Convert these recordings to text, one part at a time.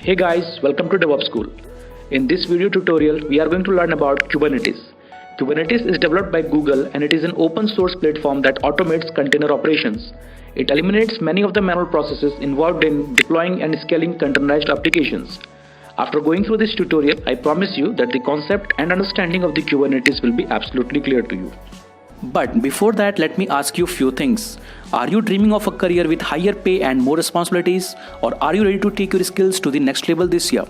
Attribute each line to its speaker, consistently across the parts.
Speaker 1: Hey guys, welcome to DevOps School. In this video tutorial, we are going to learn about Kubernetes. Kubernetes is developed by Google and it is an open source platform that automates container operations. It eliminates many of the manual processes involved in deploying and scaling containerized applications. After going through this tutorial, I promise you that the concept and understanding of the Kubernetes will be absolutely clear to you.
Speaker 2: But before that, let me ask you a few things. Are you dreaming of a career with higher pay and more responsibilities? Or are you ready to take your skills to the next level this year?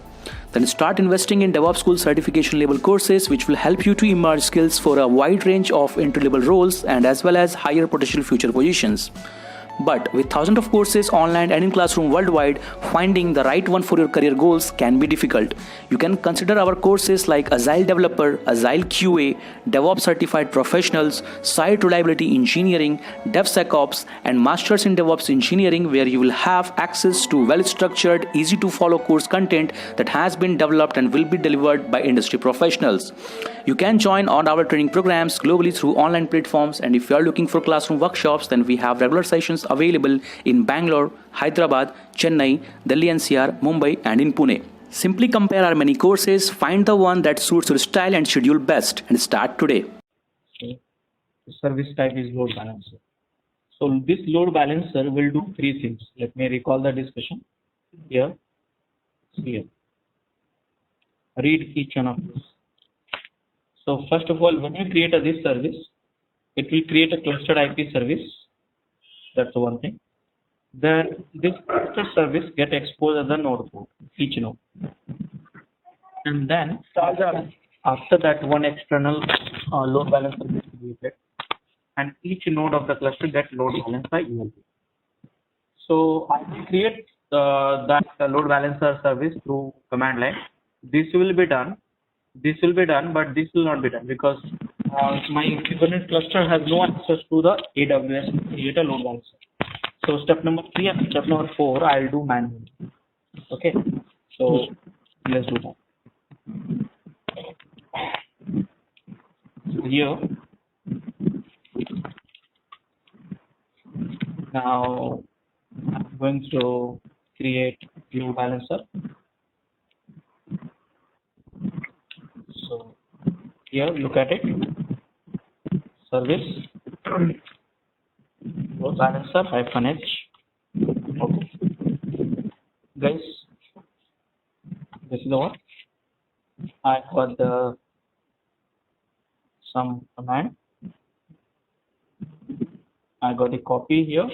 Speaker 2: Then start investing in DevOps School certification level courses which will help you to emerge skills for a wide range of entry level roles and as well as higher potential future positions. But with thousands of courses online and in classroom worldwide, finding the right one for your career goals can be difficult. You can consider our courses like Agile Developer, Agile QA, DevOps Certified Professionals, Site Reliability Engineering, DevSecOps, and Masters in DevOps Engineering, where you will have access to well-structured, easy-to-follow course content that has been developed and will be delivered by industry professionals. You can join on our training programs globally through online platforms, and if you are looking for classroom workshops, then we have regular sessions available in Bangalore, Hyderabad, Chennai, Delhi NCR, Mumbai, and in Pune. Simply compare our many courses, find the one that suits your style and schedule best, and start today.
Speaker 3: Okay. The service type is load balancer. So this load balancer will do three things. Let me recall the discussion here. Here. Read each one of these. So first of all, when you create this service, it will create a clustered IP service. That's one thing. Then this clustered service get exposed as a node port, each node. And then after that, one external load balancer is created, and each node of the cluster get load balanced by ELB. So I will create that load balancer service through command line. This will be done, but this will not be done because my Kubernetes cluster has no access to the AWS to create a load balancer. So step number 3 and step number 4 I'll do manually. Okay, so let's do that. So here now I'm going to create load balancer. So here look at it, service load balancer -h. Okay guys, this is the one. I got the some command. I got a copy here.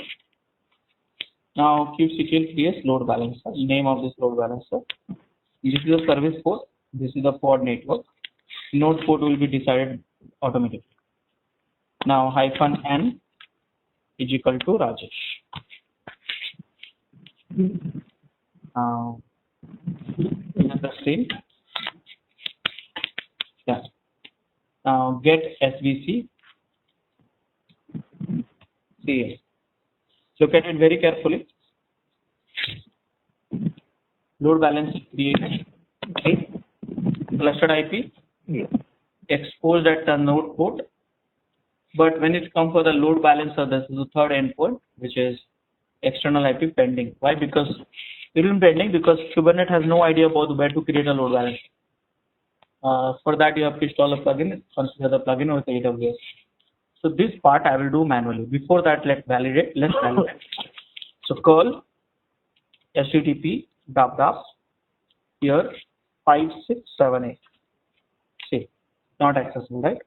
Speaker 3: Now kubectl creates load balancer. Name of this load balancer. This is the service port. This is the pod network. Node port will be decided automatically. Now -n is equal to Rajesh. Now another string. Yeah. Now get svc cs. Look at it very carefully. Load balance created. Okay. Clustered IP exposed at the node port, but when it comes for the load balancer, this is the third endpoint, which is external IP pending. Why? Because it will be pending because Kubernetes has no idea about where to create a load balancer. For that, you have to install a plugin, configure the plugin with AWS. So this part I will do manually. Before that, let's validate. So curl http dap here 5678. See, not accessible, right?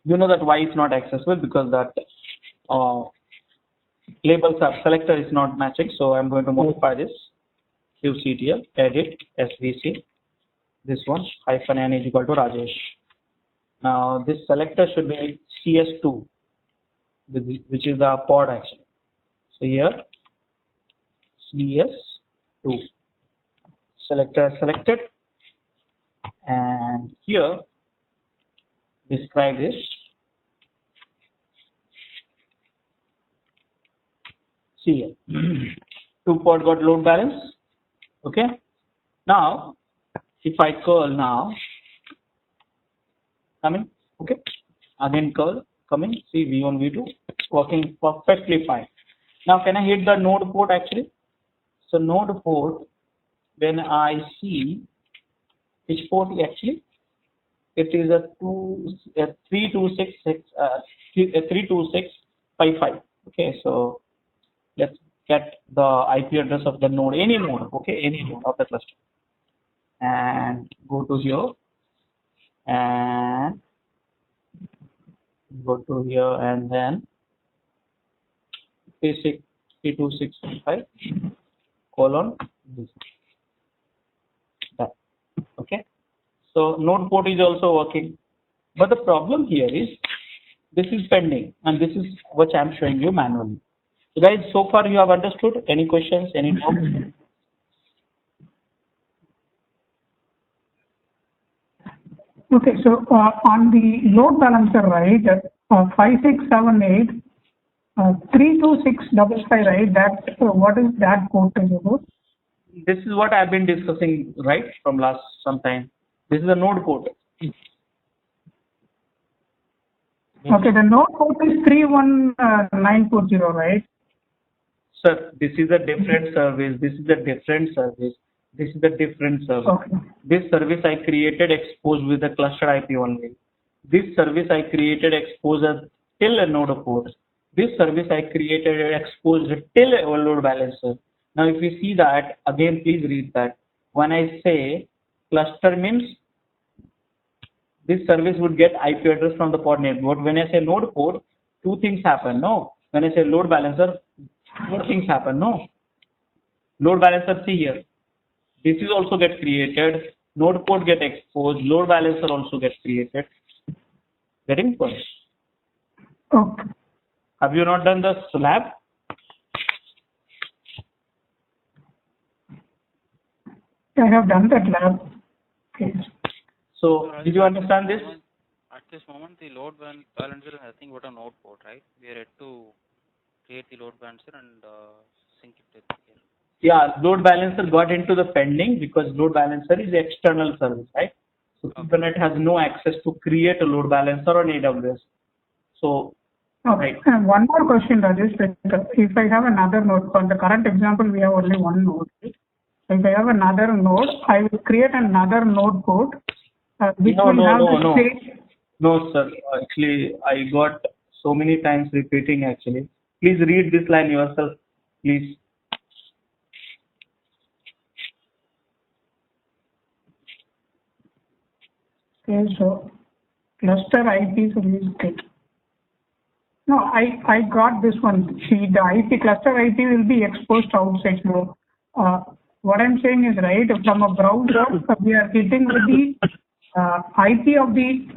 Speaker 3: You know that why it's not accessible, because that label selector is not matching. So I'm going to modify this. kubectl edit svc. This one -n is equal to Rajesh. Now this selector should be CS2, which is the pod action. So here CS2 selector selected, and here describe this. See here, two pod got load balance. Okay. Now if I curl now, coming, okay, again curl coming, see v1 v2 working perfectly fine. Now can I hit the node port actually? So node port when I see which port actually, it is a 32655. Okay, so let's get the IP address of the node, any node, okay, any node of the cluster, and go to here and go to here and then 32655 colon this. That. Okay, so node port is also working, but the problem here is this is pending and this is what I'm showing you manually. So guys, so far you have understood? Any questions, any doubts?
Speaker 4: Okay, so on the load balancer, right, 5678 32655, right, that what is that port is about?
Speaker 3: This is what I've been discussing, right, from last some time. This is a node port.
Speaker 4: Okay, the node port is 31940, right?
Speaker 3: Sir, this is a different service. This is a different service. This is a different service.
Speaker 4: Okay.
Speaker 3: This service I created exposed with a clustered IP only. This service I created exposed till a node port. This service I created exposed till a load balancer. Now, if you see that, again, please read that. When I say cluster means this service would get IP address from the port network. When I say node port, two things happen. No. When I say load balancer, four things happen. No. Load balancer, see here. This is also get created. Node port get exposed. Load balancer also gets created. Getting point?
Speaker 4: Okay.
Speaker 3: Have you not done the lab?
Speaker 4: I have done that lab. Okay.
Speaker 3: So, did you understand this?
Speaker 5: At this moment, the load balancer is nothing but a node port, right? We are yet to create the load balancer and sync it with here.
Speaker 3: Yeah, load balancer got into the pending because load balancer is external service, right? So, Kubernetes has no access to create a load balancer on AWS. So,
Speaker 4: Okay.
Speaker 3: right.
Speaker 4: And one more question, Rajesh. If I have another node, for the current example, we have only one node. Right? If I have another node, I will create another node port, which will have the same.
Speaker 3: No, sir. Actually, I got so many times repeating actually. Please read this line yourself, please.
Speaker 4: Okay, so cluster IP service kit. No, I got this one. See, the IP cluster IP will be exposed outside. So, what I'm saying is, right, from a browser, we are hitting with the IP of the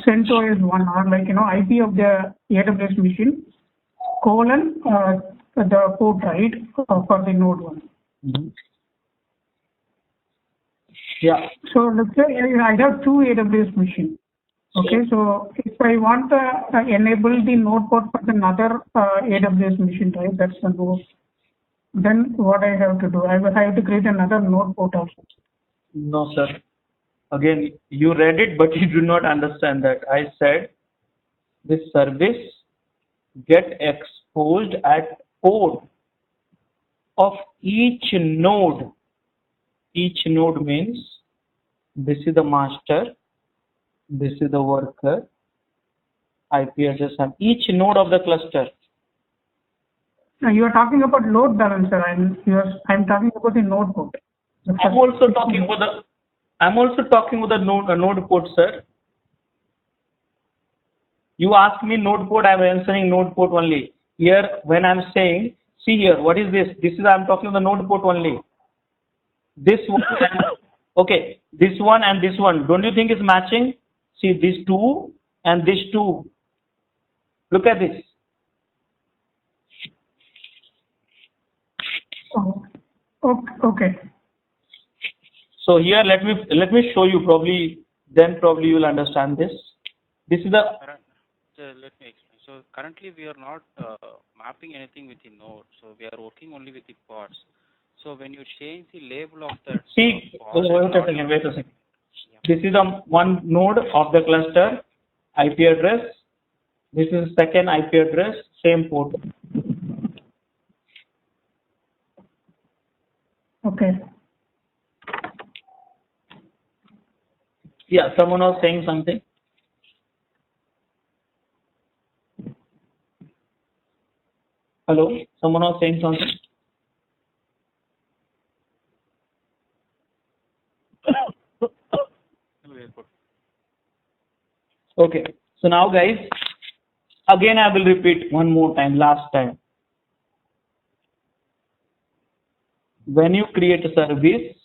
Speaker 4: CentOS one, or like, IP of the AWS machine, colon, the port, right, for the node one.
Speaker 3: Mm-hmm. Yeah.
Speaker 4: So let's say I have two AWS machines. Okay, so if I want to enable the node port for another AWS machine, right, that's the node. Then what I have to do? I will have to create another node port also.
Speaker 3: No, sir. Again, you read it, but you do not understand that. I said this service get exposed at port of each node. Each node means this is the master, this is the worker, IP address, and each node of the cluster.
Speaker 4: Now you are talking about load balancer, and I'm talking about the node port.
Speaker 3: I'm also talking about the node port, sir. You asked me node port, I'm answering node port only. Here, when I'm saying, see here, what is this? This is, I'm talking the node port only. This one, okay, this one and this one. Don't you think it's matching? See, these two and these two. Look at this.
Speaker 4: Oh, okay.
Speaker 3: So here, let me show you. Probably you will understand this. This is the.
Speaker 5: Let me explain. So currently we are not mapping anything with the node. So we are working only with the pods. So when you change the label of that.
Speaker 3: See,
Speaker 5: pod,
Speaker 3: wait a second.
Speaker 5: Yeah.
Speaker 3: This is the one node of the cluster, IP address. This is second IP address, same port.
Speaker 4: Okay.
Speaker 3: Yeah, someone was saying something. Hello, someone was saying something. Okay, so now guys, again I will repeat one more time, last time. When you create a service,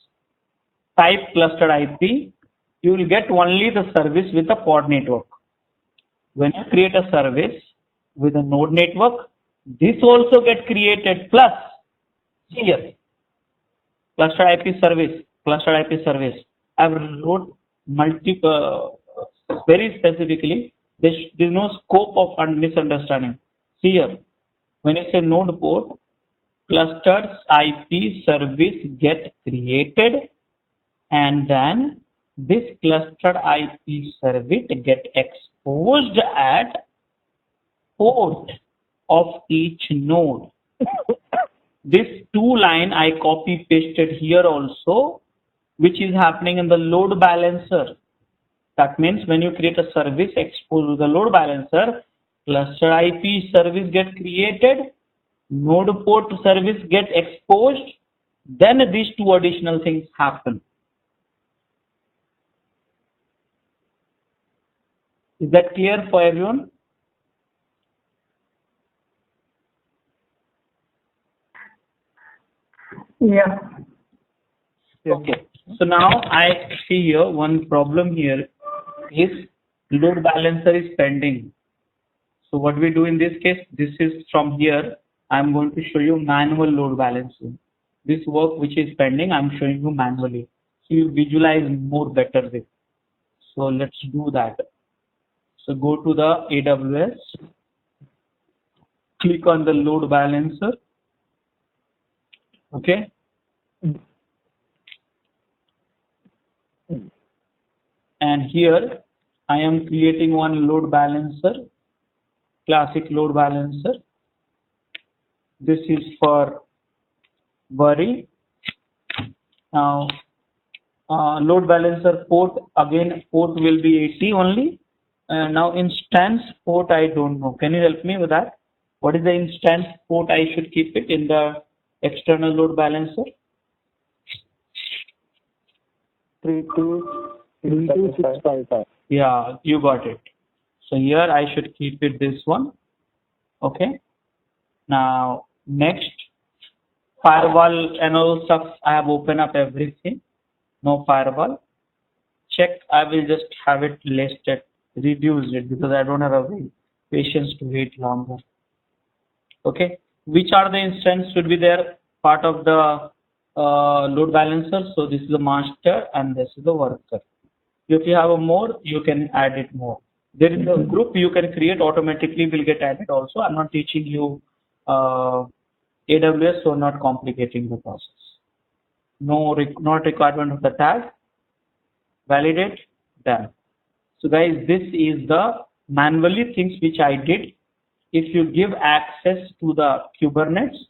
Speaker 3: type clustered IP, you will get only the service with a pod network. When you create a service with a node network, this also get created plus here, clustered IP service. I wrote very specifically, there's no scope of misunderstanding. See here, when you say node port, clustered IP service get created, and then this clustered IP service get exposed at port of each node. This two line I copy pasted here also, which is happening in the load balancer. That means when you create a service exposed to the load balancer, cluster IP service get created, node port service get exposed, then these two additional things happen. Is that clear for everyone?
Speaker 4: Yeah.
Speaker 3: Okay. So now I see here one problem here is load balancer is pending. So what we do in this case, this is from here, I'm going to show you manual load balancing. This work which is pending, I'm showing you manually. So you visualize more better with. So let's do that. So go to the AWS, click on the load balancer. Okay. And here I am creating one load balancer, classic load balancer. This is for Worry. Now load balancer port, again port will be 80 only. Now instance port I don't know. Can you help me with that? What is the instance port I should keep it in the external load balancer?
Speaker 6: 32655.
Speaker 3: Yeah, you got it. So here I should keep it this one. Okay. Now next, firewall and all stuff I have opened up everything. No firewall. Check, I will just have it listed, reduce it because I don't have a patience to wait longer. Okay. Which are the instance should be there part of the load balancer? So this is the master and this is the worker. If you have a more, you can add it more. There is a group you can create automatically will get added also. I'm not teaching you AWS, so not complicating the process. No, not requirement of the tag. Validate, done. So guys, this is the manually things which I did. If you give access to the Kubernetes,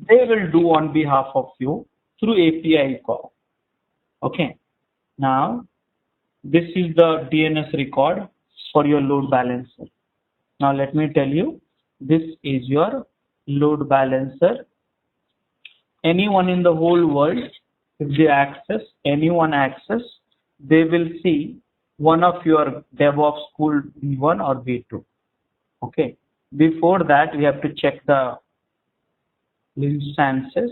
Speaker 3: they will do on behalf of you through API call. Okay. Now, this is the DNS record for your load balancer. Now let me tell you, this is your load balancer. Anyone in the whole world, if they access, anyone access, they will see one of your DevOps school V1 or V2. Okay. Before that, we have to check the instances.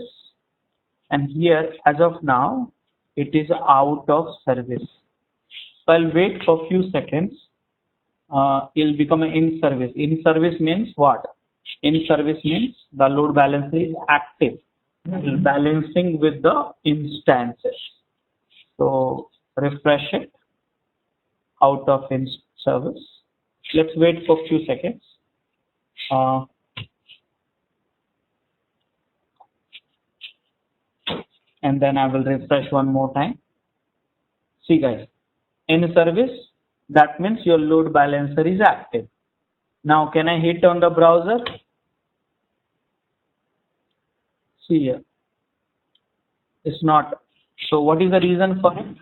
Speaker 3: And here, as of now, it is out of service. So I'll wait for a few seconds. It'll become an in service. In service means what? In service means the load balancer is active, balancing with the instances. So refresh it, out of in service. Let's wait for a few seconds. And then I will refresh one more time. See guys, in service, that means your load balancer is active. Now can I hit on the browser? See here, it's not. So what is the reason for it?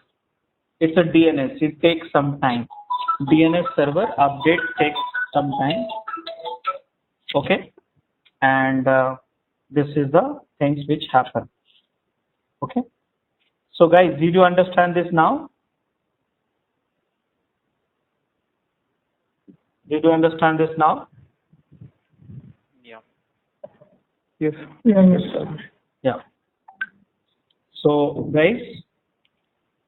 Speaker 3: It's a DNS. It takes some time. DNS server update takes some time. Okay, and this is the things which happen. Okay, so guys, did you understand this now? Did you understand this now?
Speaker 5: Yeah.
Speaker 6: Yes.
Speaker 4: Yeah, yes, sir.
Speaker 3: Yeah. So guys,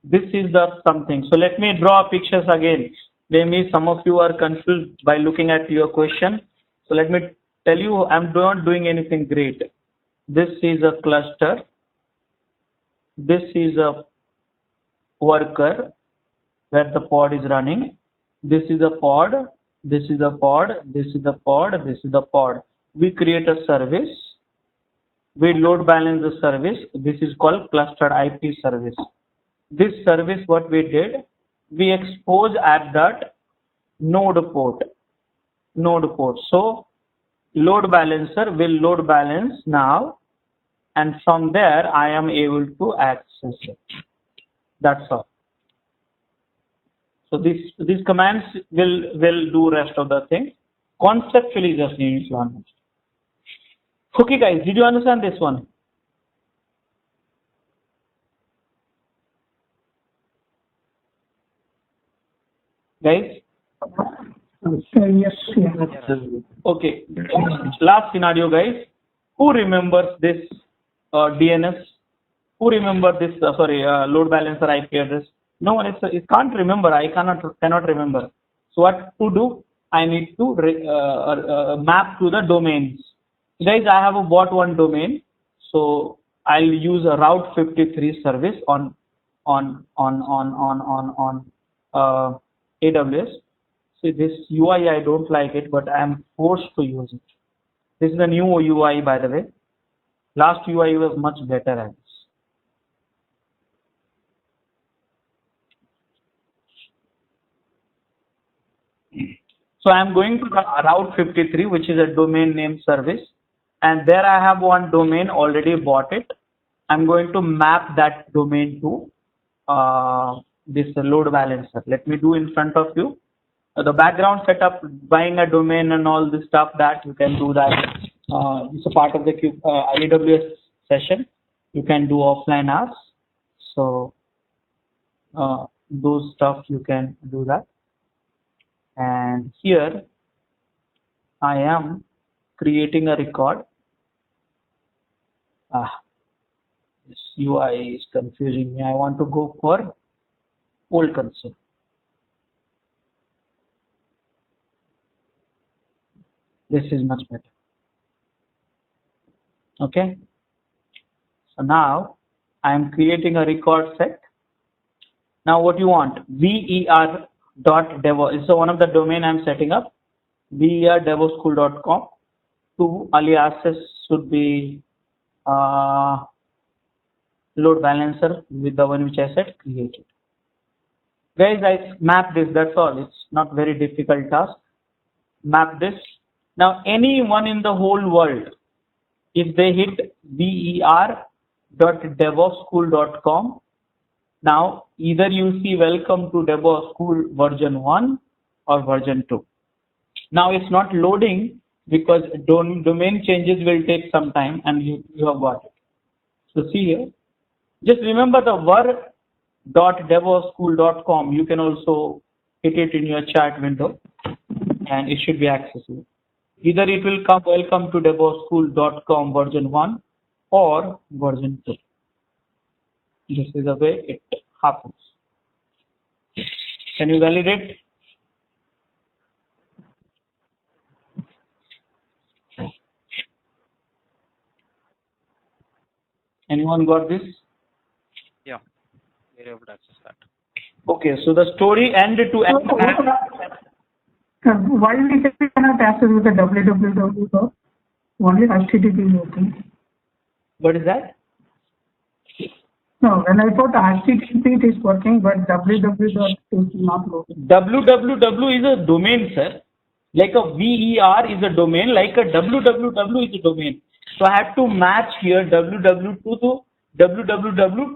Speaker 3: this is the something. So let me draw pictures again. Maybe some of you are confused by looking at your question. So let me tell you, I'm not doing anything great. This is a cluster. This is a worker where the pod is running. This is a pod. This is a pod. This is a pod. This is a pod. We create a service. We load balance the service. This is called clustered IP service. This service, what we did, we expose at that node port. So load balancer will load balance now, and from there I am able to access it. That's all. So these commands will do rest of the thing. Conceptually, just need to learn. Okay, guys, did you understand this one? Guys?
Speaker 4: Yes, yeah.
Speaker 3: Okay. Last scenario, guys. Who remembers this DNS? Who remember this? Load balancer IP address. No one it can't remember. I cannot remember. So what to do? I need to map to the domains. Guys, I have bought one domain, so I'll use a Route 53 service on AWS. See, this UI, I don't like it, but I am forced to use it. This is the new UI, by the way. Last UI was much better at this. So I am going to the Route 53, which is a domain name service, and there I have one domain already bought it. I'm going to map that domain to this load balancer. Let me do in front of you. The background setup, buying a domain and all this stuff, that you can do that. It's a part of the AWS session. You can do offline hours. So those stuff you can do that. And here I am creating a record. This UI is confusing me. I want to go for old console. This is much better. Okay. So now I am creating a record set. Now what you want? ver.devo is one of the domain I'm setting up. ver.devoschool.com. Two aliases should be load balancer with the one which I said created. Guys, I map this. That's all. It's not very difficult task. Map this. Now anyone in the whole world, if they hit ver.devoschool.com, now either you see welcome to Devos School version 1 or version 2. Now it's not loading because domain changes will take some time, and you have got it. So see here, just remember the ver.devoschool.com. You can also hit it in your chat window and it should be accessible. Either it will come welcome to devoschool.com version 1 or version 2. This is the way it happens. Can you validate? Anyone got this?
Speaker 5: Yeah, we're able to access that.
Speaker 3: Okay, so the story end to end.
Speaker 4: Why we cannot access with the www? Only HTTP is working.
Speaker 3: What is that?
Speaker 4: No, when I put HTTP it is working, but www is not working.
Speaker 3: www is a domain, sir. Like a ver is a domain, like a www is a domain. So I have to match here www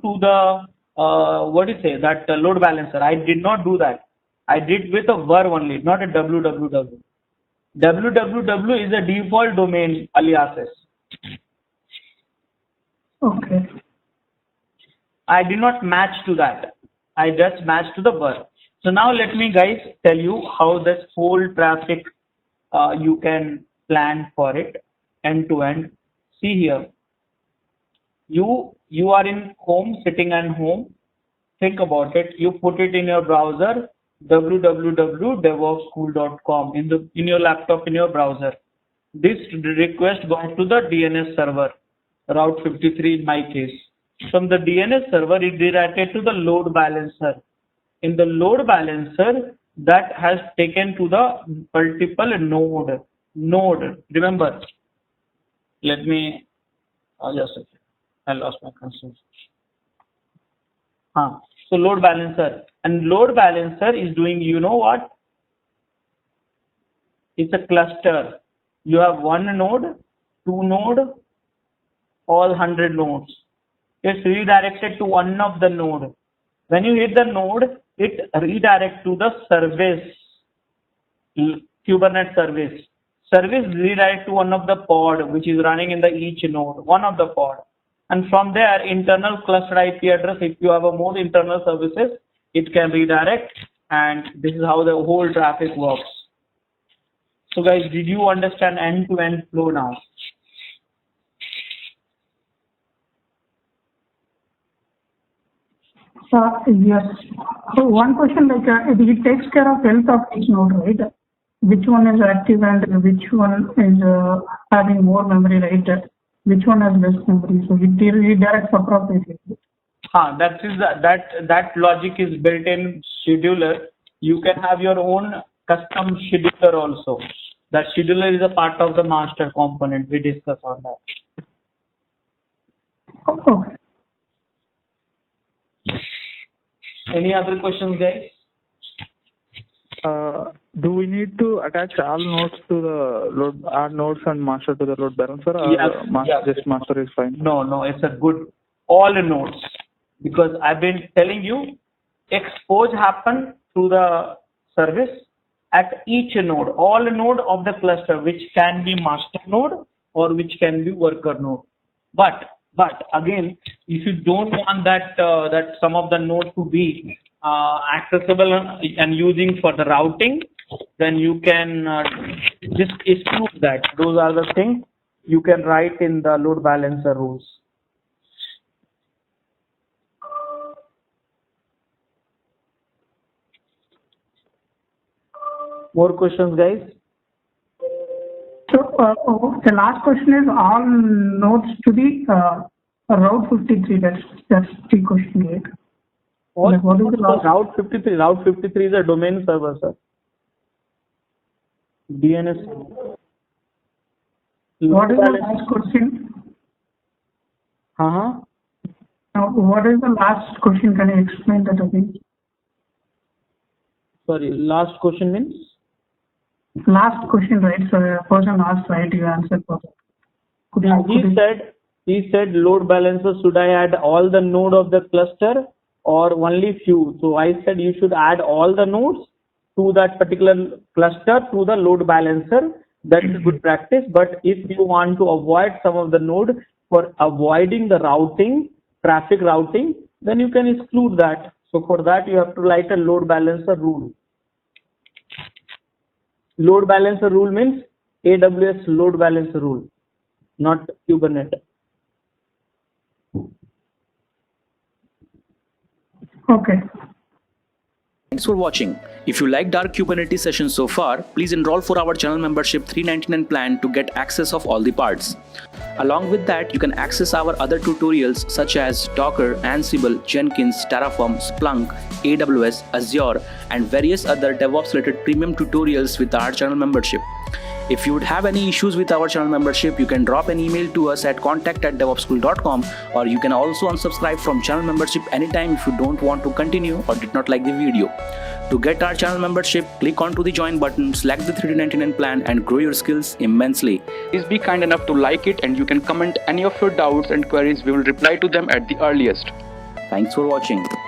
Speaker 3: to the what do you say, that load balancer. I did not do that. I did with a var only, not a www. www is a default domain aliases.
Speaker 4: Okay.
Speaker 3: I did not match to that. I just matched to the var. So now let me guys tell you how this whole traffic you can plan for it end to end. See here. You are in home, sitting at home. Think about it. You put it in your browser, www.devopsschool.com in your laptop, in your browser. This request goes to the DNS server, Route 53 in my case. From the DNS server, it redirected to the load balancer. In the load balancer, that has taken to the multiple node. Remember, let me just a second. I lost my concentration. So load balancer, and load balancer is doing, you know what? It's a cluster. You have one node, two node, all 100 nodes. It's redirected to one of the node. When you hit the node, it redirects to the service, Kubernetes service. Service redirect to one of the pod which is running in the each node, one of the pod. And from there, internal cluster IP address, if you have a more internal services, it can redirect, and this is how the whole traffic works. So guys, did you understand end-to-end flow now?
Speaker 4: Yes. So one question, like it takes care of health of each node, right? Which one is active and which one is having more memory, right? Which one has less memory? So it redirects appropriately.
Speaker 3: That logic is built in scheduler. You can have your own custom scheduler also. That scheduler is a part of the master component. We discuss on that.
Speaker 4: Okay.
Speaker 3: Any other questions, guys?
Speaker 6: Do we need to attach all nodes to the load, add nodes and master to the load balancer, or just master is fine?
Speaker 3: No, it's a good all nodes, because I've been telling you expose happen through the service at each node, all node of the cluster, which can be master node or which can be worker node. But again, if you don't want that that some of the node to be accessible and using for the routing, then you can just exclude that. Those are the things you can write in the load balancer rules. More questions, guys?
Speaker 4: So the last question is all nodes to the Route 53. That's the question, right? What is the last?
Speaker 3: Route 53? Route 53 is a domain server, sir. DNS.
Speaker 4: What is the last question?
Speaker 3: Now,
Speaker 4: what is the last question? Can you explain that again?
Speaker 3: Sorry, last question means?
Speaker 4: Last question, right? So a person asked, right? You answered for that.
Speaker 3: He said load balancer, should I add all the node of the cluster or only few? So I said you should add all the nodes to that particular cluster to the load balancer. That is good practice. But if you want to avoid some of the node for avoiding the routing, traffic routing, then you can exclude that. So for that you have to write a load balancer rule. Load balancer rule means AWS load balancer rule, not Kubernetes.
Speaker 4: Okay.
Speaker 2: Thanks for watching. If you liked our Kubernetes session so far, please enroll for our channel membership $399 plan to get access of all the parts. Along with that, you can access our other tutorials such as Docker, Ansible, Jenkins, Terraform, Splunk, AWS, Azure, and various other DevOps related premium tutorials with our channel membership. If you would have any issues with our channel membership, you can drop an email to us at contact@devopsschool.com, or you can also unsubscribe from channel membership anytime if you don't want to continue or did not like the video. To get our channel membership, click onto the join button, select the $399 plan and grow your skills immensely.
Speaker 1: Please be kind enough to like it, and you can comment any of your doubts and queries. We will reply to them at the earliest.
Speaker 2: Thanks for watching.